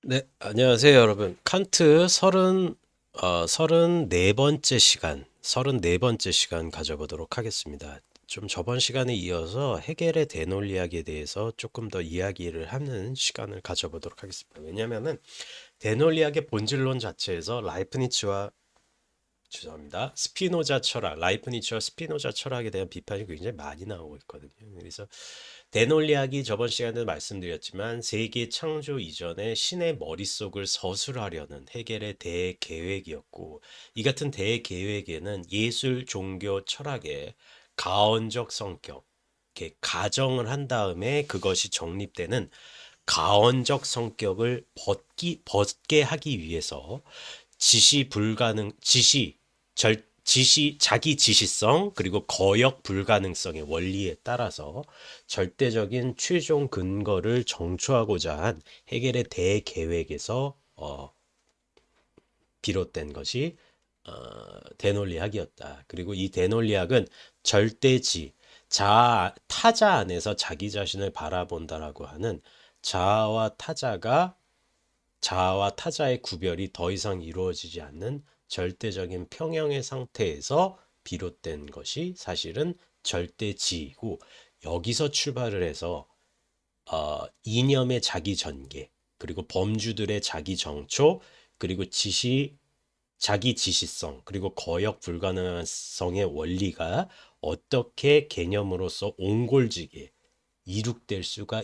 네, 안녕하세요, 여러분. 칸트 34번째 시간 가져보도록 하겠습니다. 좀 저번 시간에 이어서 헤겔의 대논리학에 대해서 조금 더 이야기를 하는 시간을 가져보도록 하겠습니다. 왜냐하면은 대논리학의 본질론 자체에서 라이프니츠와 죄송합니다. 스피노자 철학, 라이프니츠와 스피노자 철학에 대한 비판이 굉장히 많이 나오고 있거든요. 그래서 대논리학이 저번 시간에 말씀드렸지만 세계 창조 이전에 신의 머릿속을 서술하려는 헤겔의 대계획이었고 이 같은 대계획에는 예술, 종교, 철학의 가언적 성격, 이렇게 가정을 한 다음에 그것이 정립되는 가언적 성격을 벗게 하기 위해서 자기 지시성 그리고 거역 불가능성의 원리에 따라서 절대적인 최종 근거를 정초하고자 한 헤겔의 대계획에서 비롯된 것이 대논리학이었다. 그리고 이 대논리학은 절대지, 타자 안에서 자기 자신을 바라본다라고 하는 자아와 타자가 자아와 타자의 구별이 더 이상 이루어지지 않는 절대적인 평형의 상태에서 비롯된 것이 사실은 절대지이고 여기서 출발을 해서 이념의 자기 전개 그리고 범주들의 자기 정초 그리고 자기 지시성 그리고 거역 불가능성의 원리가 어떻게 개념으로서 옹골지게 이룩될 수가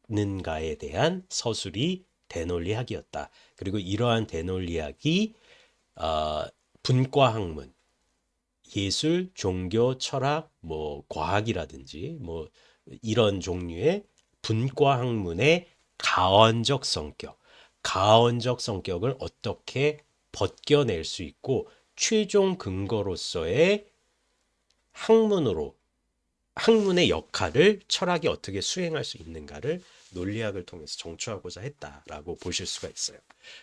있는가에 대한 서술이 대논리학이었다. 그리고 이러한 대논리학이 어, 분과학문, 예술, 종교, 철학, 뭐 과학이라든지 뭐 이런 종류의 분과학문의 가언적 성격, 가언적 성격을 어떻게 벗겨낼 수 있고 최종 근거로서의 학문으로 학문의 역할을 철학이 어떻게 수행할 수 있는가를 논리학을 통해서 정추하고자 했다라고 보실 수가 있어요.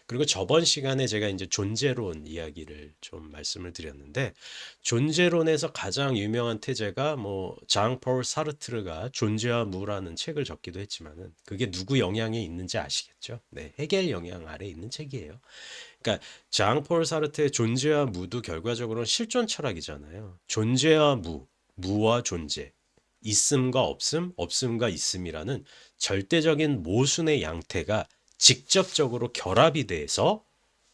그리고 저번 시간에 제가 이제 존재론 이야기를 좀 말씀을 드렸는데 존재론에서 가장 유명한 태제가 뭐 장폴 사르트르가 존재와 무라는 책을 적기도 했지만은 그게 누구 영향이 있는지 아시겠죠? 네, 헤겔 영향 아래 있는 책이에요. 그러니까 장폴 사르트의 존재와 무도 결과적으로는 실존 철학이잖아요. 존재와 무와 존재, 있음과 없음, 없음과 있음이라는 절대적인 모순의 양태가 직접적으로 결합이 돼서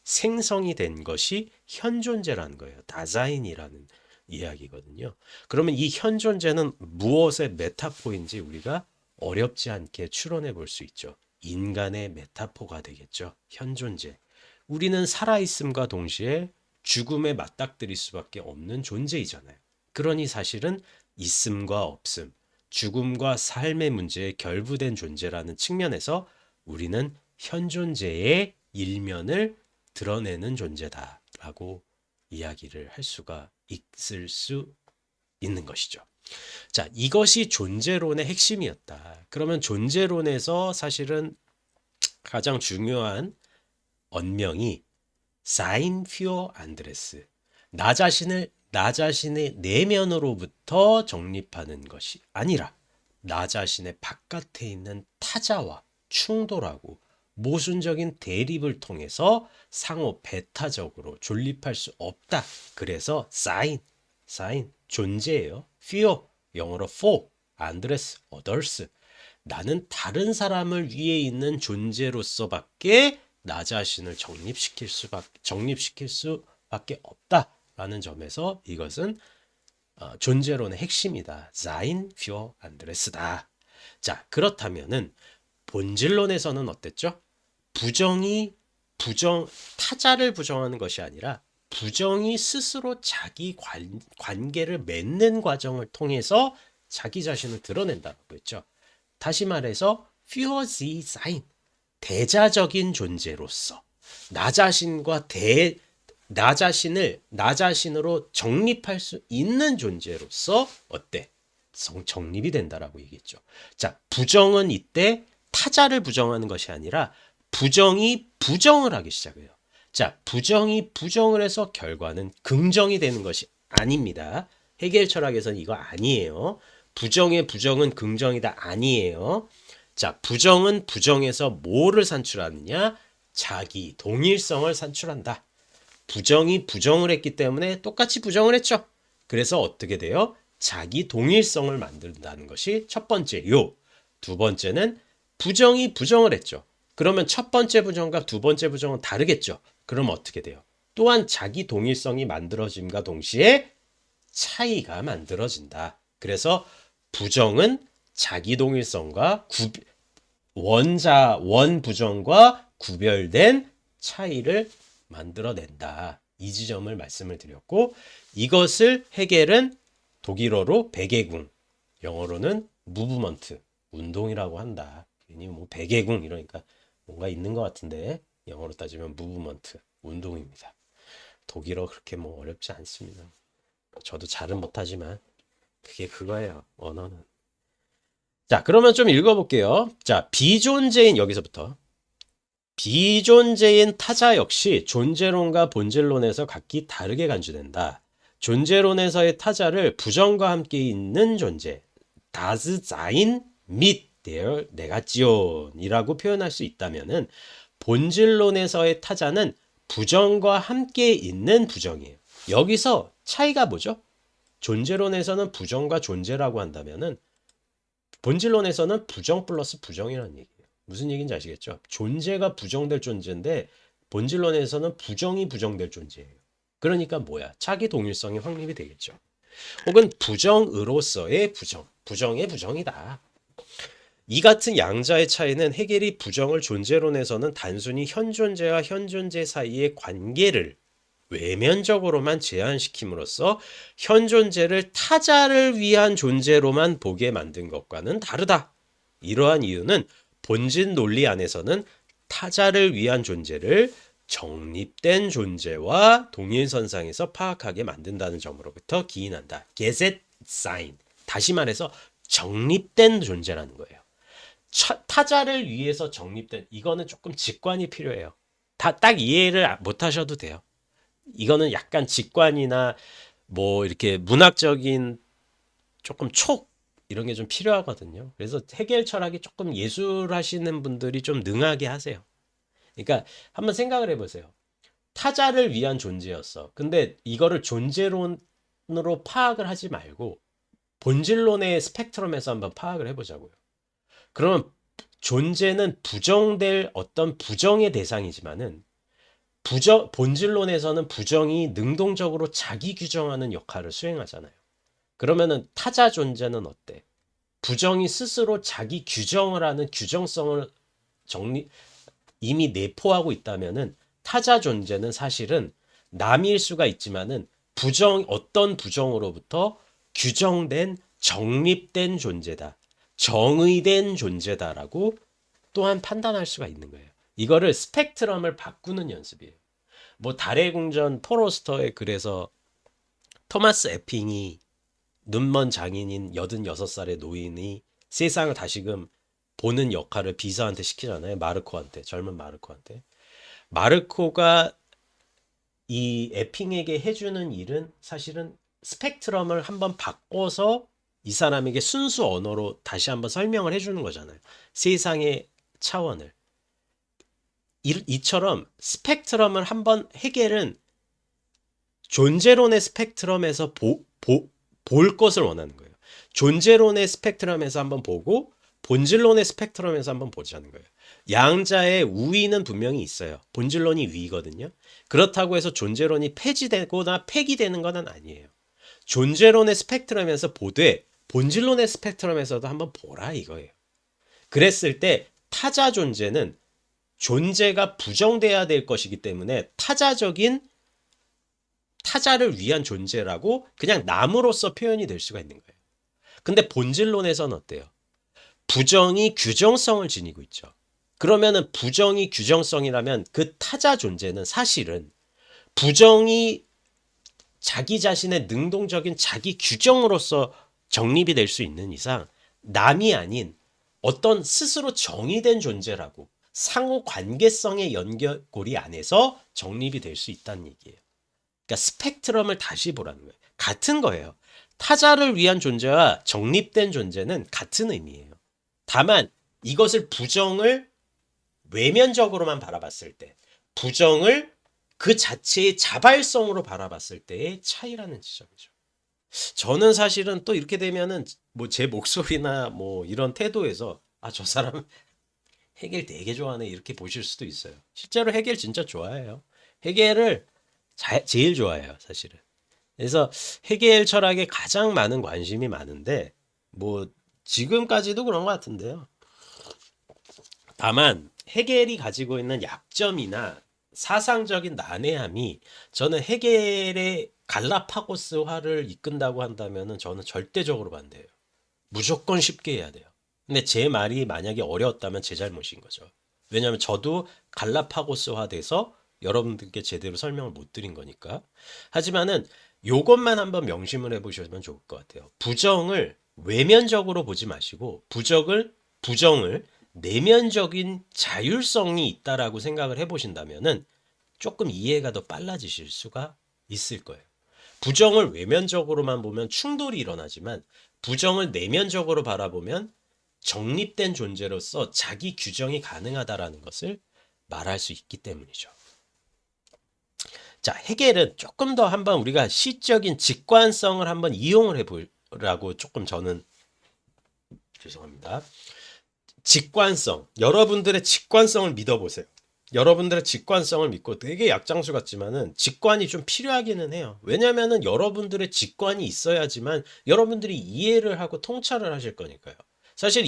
생성이 된 것이 현존재라는 거예요. 다자인이라는 이야기거든요. 그러면 이 현존재는 무엇의 메타포인지 우리가 어렵지 않게 추론해 볼 수 있죠. 인간의 메타포가 되겠죠. 현존재. 우리는 살아있음과 동시에 죽음에 맞닥뜨릴 수밖에 없는 존재이잖아요. 그러니 사실은 있음과 없음, 죽음과 삶의 문제에 결부된 존재라는 측면에서 우리는 현존재의 일면을 드러내는 존재다라고 이야기를 할 수가 있을 수 있는 것이죠. 자, 이것이 존재론의 핵심이었다. 그러면 존재론에서 사실은 가장 중요한 언명이 사인 퓨어 안드레스. 나 자신의 내면으로부터 정립하는 것이 아니라 나 자신의 바깥에 있는 타자와 충돌하고 모순적인 대립을 통해서 상호 배타적으로 존립할 수 없다. 그래서 사인 존재예요. fear 영어로 for 안드레스 others 나는 다른 사람을 위해 있는 존재로서밖에 나 자신을 정립시킬 수밖에 없다라는 점에서 이것은 존재론의 핵심이다. Sein für anderes다. 자, 그렇다면은 본질론에서는 어땠죠? 부정이 타자를 부정하는 것이 아니라 부정이 스스로 자기 관계를 맺는 과정을 통해서 자기 자신을 드러낸다고 했죠. 다시 말해서 für sie sein 대자적인 존재로서 나 자신과 나 자신으로 정립할 수 있는 존재로서 어때? 정립이 된다라고 얘기했죠. 자, 부정은 이때 타자를 부정하는 것이 아니라 부정이 부정을 하기 시작해요. 자, 부정이 부정을 해서 결과는 긍정이 되는 것이 아닙니다. 헤겔 철학에서는 이거 아니에요. 부정의 부정은 긍정이다 아니에요. 자, 부정은 부정에서 뭐를 산출하느냐? 자기 동일성을 산출한다. 부정이 부정을 했기 때문에 똑같이 부정을 했죠. 그래서 어떻게 돼요? 자기 동일성을 만든다는 것이 첫 번째요. 두 번째는 부정이 부정을 했죠. 그러면 첫 번째 부정과 두 번째 부정은 다르겠죠. 그럼 어떻게 돼요? 또한 자기 동일성이 만들어짐과 동시에 차이가 만들어진다. 그래서 부정은 자기 동일성과 원 부정과 구별된 차이를 만들어낸다. 이 지점을 말씀을 드렸고, 이것을 해겔은 독일어로 베개궁, 영어로는 무브먼트, 운동이라고 한다. 괜히 뭐 베개궁 이러니까 뭔가 있는 것 같은데, 영어로 따지면 무브먼트, 운동입니다. 독일어 그렇게 뭐 어렵지 않습니다. 저도 잘은 못하지만 그게 그거예요. 언어는. 자, 그러면 좀 읽어볼게요. 자, 비존재인 여기서부터. 비존재인 타자 역시 존재론과 본질론에서 각기 다르게 간주된다. 존재론에서의 타자를 부정과 함께 있는 존재, das Sein mit der Negation이라고 표현할 수 있다면은 본질론에서의 타자는 부정과 함께 있는 부정이에요. 여기서 차이가 뭐죠? 존재론에서는 부정과 존재라고 한다면은 본질론에서는 부정 플러스 부정이라는 얘기예요. 무슨 얘기인지 아시겠죠? 존재가 부정될 존재인데 본질론에서는 부정이 부정될 존재예요. 그러니까 뭐야? 차기 동일성이 확립이 되겠죠. 혹은 부정으로서의 부정, 부정의 부정이다. 이 같은 양자의 차이는 해겔이 부정을 존재론에서는 단순히 현존재와 현존재 사이의 관계를 외면적으로만 제한시킴으로써 현존재를 타자를 위한 존재로만 보게 만든 것과는 다르다. 이러한 이유는 본질 논리 안에서는 타자를 위한 존재를 정립된 존재와 동일선상에서 파악하게 만든다는 점으로부터 기인한다. Gesetsein. 다시 말해서 정립된 존재라는 거예요. 타자를 위해서 정립된, 이거는 조금 직관이 필요해요. 딱 이해를 못 하셔도 돼요. 이거는 약간 직관이나 뭐 이렇게 문학적인 조금 촉 이런 게 좀 필요하거든요. 그래서 해겔 철학이 조금 예술하시는 분들이 좀 능하게 하세요. 그러니까 한번 생각을 해보세요. 타자를 위한 존재였어. 근데 이거를 존재론으로 파악을 하지 말고 본질론의 스펙트럼에서 한번 파악을 해보자고요. 그러면 존재는 부정될 어떤 부정의 대상이지만은 본질론에서는 부정이 능동적으로 자기 규정하는 역할을 수행하잖아요. 그러면은 타자 존재는 어때? 부정이 스스로 자기 규정을 하는 규정성을 이미 내포하고 있다면은 타자 존재는 사실은 남일 수가 있지만은 어떤 부정으로부터 규정된 정립된 존재다. 정의된 존재다라고 또한 판단할 수가 있는 거예요. 이거를 스펙트럼을 바꾸는 연습이에요. 뭐 달의 궁전 포로스터에 그래서 토마스 에핑이 눈먼 장인인 86살의 노인이 세상을 다시금 보는 역할을 비서한테 시키잖아요. 마르코한테, 젊은 마르코한테. 마르코가 이 에핑에게 해주는 일은 사실은 스펙트럼을 한번 바꿔서 이 사람에게 순수 언어로 다시 한번 설명을 해주는 거잖아요. 세상의 차원을. 이처럼 스펙트럼을 한번 해겔은 존재론의 스펙트럼에서 볼 것을 원하는 거예요. 존재론의 스펙트럼에서 한번 보고 본질론의 스펙트럼에서 한번 보자는 거예요. 양자의 우위는 분명히 있어요. 본질론이 위거든요. 그렇다고 해서 존재론이 폐지되거나 폐기되는 건 아니에요. 존재론의 스펙트럼에서 보되 본질론의 스펙트럼에서도 한번 보라 이거예요. 그랬을 때 타자 존재는 존재가 부정돼야 될 것이기 때문에 타자를 위한 존재라고 그냥 남으로서 표현이 될 수가 있는 거예요. 근데 본질론에서는 어때요? 부정이 규정성을 지니고 있죠. 그러면은 부정이 규정성이라면 그 타자 존재는 사실은 부정이 자기 자신의 능동적인 자기 규정으로서 정립이 될 수 있는 이상 남이 아닌 어떤 스스로 정의된 존재라고 상호 관계성의 연결고리 안에서 정립이 될 수 있다는 얘기예요. 그러니까 스펙트럼을 다시 보라는 거예요. 같은 거예요. 타자를 위한 존재와 정립된 존재는 같은 의미예요. 다만 이것을 부정을 외면적으로만 바라봤을 때, 부정을 그 자체의 자발성으로 바라봤을 때의 차이라는 지점이죠. 저는 사실은 또 이렇게 되면은 뭐 제 목소리나 뭐 이런 태도에서 아, 저 사람 헤겔 되게 좋아하네 이렇게 보실 수도 있어요. 실제로 헤겔 진짜 좋아해요. 헤겔을 제일 좋아해요, 사실은. 그래서 헤겔 철학에 가장 많은 관심이 많은데 뭐 지금까지도 그런 것 같은데요. 다만 헤겔이 가지고 있는 약점이나 사상적인 난해함이 저는 헤겔의 갈라파고스화를 이끈다고 한다면은 저는 절대적으로 반대해요. 무조건 쉽게 해야 돼요. 근데 제 말이 만약에 어려웠다면 제 잘못인 거죠. 왜냐하면 저도 갈라파고스화 돼서 여러분들께 제대로 설명을 못 드린 거니까. 하지만은 요것만 한번 명심을 해보시면 좋을 것 같아요. 부정을 외면적으로 보지 마시고 부정을 내면적인 자율성이 있다라고 생각을 해보신다면은 조금 이해가 더 빨라지실 수가 있을 거예요. 부정을 외면적으로만 보면 충돌이 일어나지만 부정을 내면적으로 바라보면 정립된 존재로서 자기 규정이 가능하다라는 것을 말할 수 있기 때문이죠. 자, 헤겔은 조금 더 한번 우리가 시적인 직관성을 한번 이용을 해보라고 조금 저는 죄송합니다. 직관성, 여러분들의 직관성을 믿어보세요. 여러분들의 직관성을 믿고 되게 약장수 같지만은 직관이 좀 필요하기는 해요. 왜냐면은 여러분들의 직관이 있어야지만 여러분들이 이해를 하고 통찰을 하실 거니까요. 사실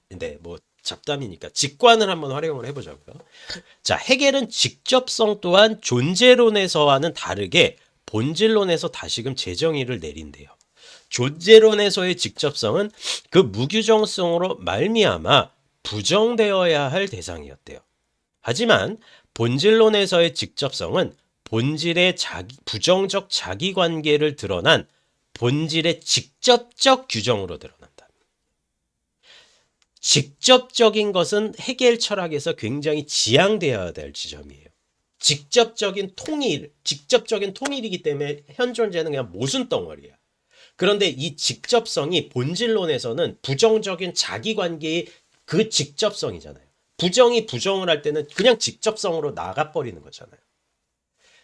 네, 뭐 잡담이니까 직관을 한번 활용을 해보자고요. 자, 헤겔은 직접성 또한 존재론에서와는 다르게 본질론에서 다시금 재정의를 내린대요. 존재론에서의 직접성은 그 무규정성으로 말미암아 부정되어야 할 대상이었대요. 하지만 본질론에서의 직접성은 본질의 부정적 자기관계를 드러난 본질의 직접적 규정으로 드러난다. 직접적인 것은 헤겔 철학에서 굉장히 지향되어야 될 지점이에요. 직접적인 통일이기 때문에 현 존재는 그냥 모순 덩어리야. 그런데 이 직접성이 본질론에서는 부정적인 자기관계의 그 직접성이잖아요. 부정이 부정을 할 때는 그냥 직접성으로 나가버리는 거잖아요.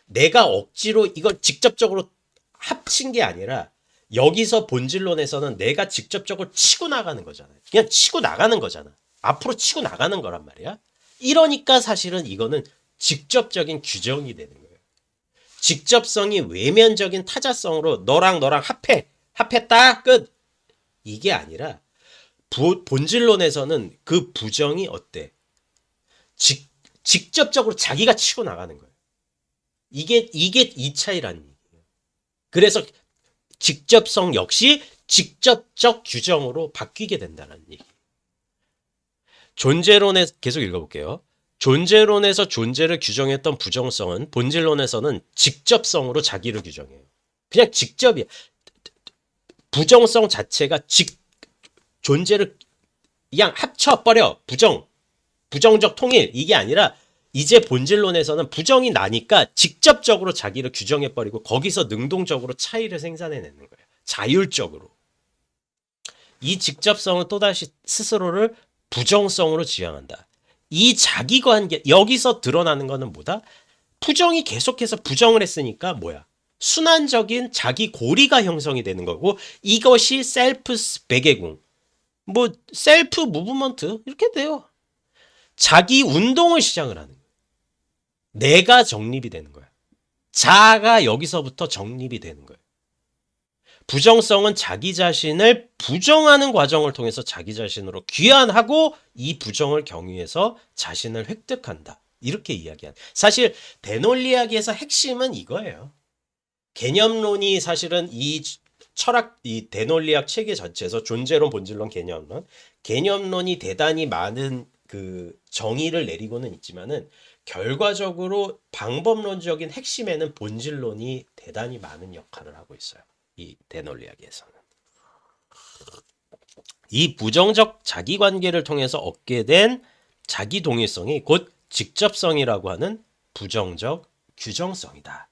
내가 억지로 이걸 직접적으로 합친 게 아니라 여기서 본질론에서는 내가 직접적으로 치고 나가는 거잖아요. 그냥 치고 나가는 거잖아. 앞으로 치고 나가는 거란 말이야. 이러니까 사실은 이거는 직접적인 규정이 되는 거예요. 직접성이 외면적인 타자성으로 너랑 합했다 끝. 이게 아니라 본질론에서는 그 부정이 어때? 직접적으로 자기가 치고 나가는 거예요. 이게 이 차이라는 얘기예요. 그래서 직접성 역시 직접적 규정으로 바뀌게 된다는 얘기. 존재론에 계속 읽어볼게요. 존재론에서 존재를 규정했던 부정성은 본질론에서는 직접성으로 자기를 규정해요. 그냥 직접이야. 부정성 자체가 존재를 그냥 합쳐버려. 부정적 통일. 이게 아니라 이제 본질론에서는 부정이 나니까 직접적으로 자기를 규정해버리고 거기서 능동적으로 차이를 생산해내는 거예요. 자율적으로. 이 직접성은 또다시 스스로를 부정성으로 지향한다. 이 자기관계, 여기서 드러나는 거는 뭐다? 부정이 계속해서 부정을 했으니까 뭐야? 순환적인 자기 고리가 형성이 되는 거고 이것이 셀프 베개궁, 뭐 셀프 무브먼트 이렇게 돼요. 자기 운동을 시작을 하는 거예요. 내가 정립이 되는 거야. 자아가 여기서부터 정립이 되는 거예요. 부정성은 자기 자신을 부정하는 과정을 통해서 자기 자신으로 귀환하고 이 부정을 경유해서 자신을 획득한다. 이렇게 이야기한. 사실 데놀리아기에서 핵심은 이거예요. 개념론이 사실은 이 데놀리학 체계 전체에서 존재론, 본질론, 개념론이 대단히 많은 그 정의를 내리고는 있지만은 결과적으로 방법론적인 핵심에는 본질론이 대단히 많은 역할을 하고 있어요. 이 데놀리학에서는. 이 부정적 자기관계를 통해서 얻게 된 자기 동일성이 곧 직접성이라고 하는 부정적 규정성이다.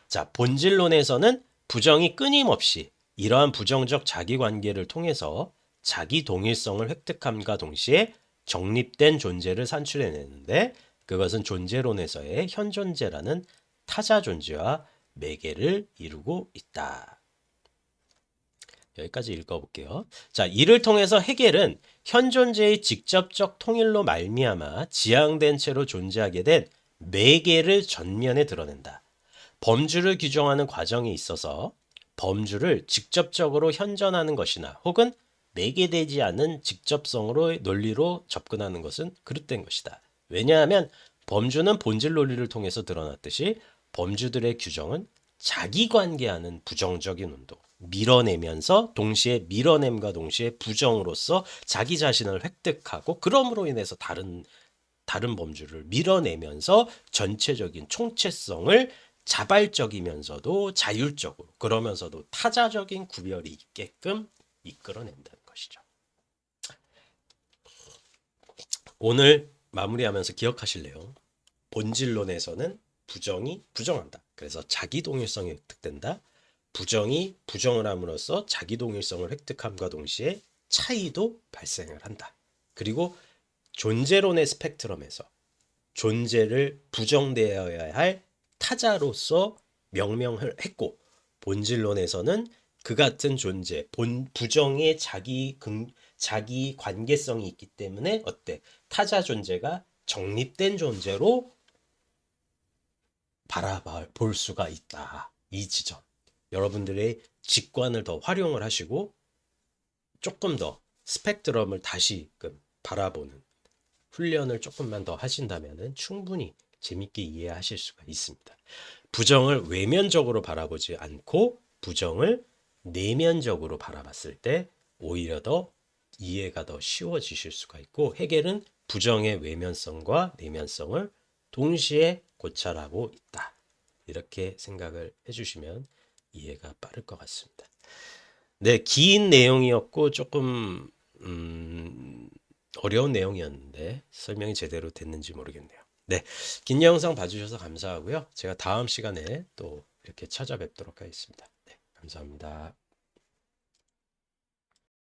자, 본질론에서는 부정이 끊임없이 이러한 부정적 자기관계를 통해서 자기 동일성을 획득함과 동시에 정립된 존재를 산출해내는데 그것은 존재론에서의 현존재라는 타자 존재와 매개를 이루고 있다. 여기까지 읽어볼게요. 자, 이를 통해서 헤겔은 현존재의 직접적 통일로 말미암아 지향된 채로 존재하게 된 매개를 전면에 드러낸다. 범주를 규정하는 과정에 있어서 범주를 직접적으로 현존하는 것이나 혹은 매개되지 않은 직접성으로 논리로 접근하는 것은 그릇된 것이다. 왜냐하면 범주는 본질 논리를 통해서 드러났듯이 범주들의 규정은 자기 관계하는 부정적인 운동, 밀어내면서 동시에 밀어냄과 동시에 부정으로서 자기 자신을 획득하고 그럼으로 인해서 다른 범주를 밀어내면서 전체적인 총체성을 자발적이면서도 자율적으로 그러면서도 타자적인 구별이 있게끔 이끌어낸다는 것이죠. 오늘 마무리하면서 기억하실래요? 본질론에서는 부정이 부정한다. 그래서 자기 동일성이 획득된다. 부정이 부정을 함으로써 자기 동일성을 획득함과 동시에 차이도 발생을 한다. 그리고 존재론의 스펙트럼에서 존재를 부정되어야 할 타자로서 명명을 했고 본질론에서는 그 같은 존재, 부정의 자기 관계성이 있기 때문에 어때? 타자 존재가 정립된 존재로 바라볼 수가 있다. 이 지점. 여러분들의 직관을 더 활용을 하시고 조금 더 스펙트럼을 다시금 바라보는 훈련을 조금만 더 하신다면 충분히 재밌게 이해하실 수가 있습니다. 부정을 외면적으로 바라보지 않고 부정을 내면적으로 바라봤을 때 오히려 더 이해가 더 쉬워지실 수가 있고 헤겔은 부정의 외면성과 내면성을 동시에 고찰하고 있다. 이렇게 생각을 해주시면 이해가 빠를 것 같습니다. 네, 긴 내용이었고 조금 어려운 내용이었는데 설명이 제대로 됐는지 모르겠네요. 네, 긴 영상 봐주셔서 감사하고요. 제가 다음 시간에 또 이렇게 찾아뵙도록 하겠습니다. 네, 감사합니다.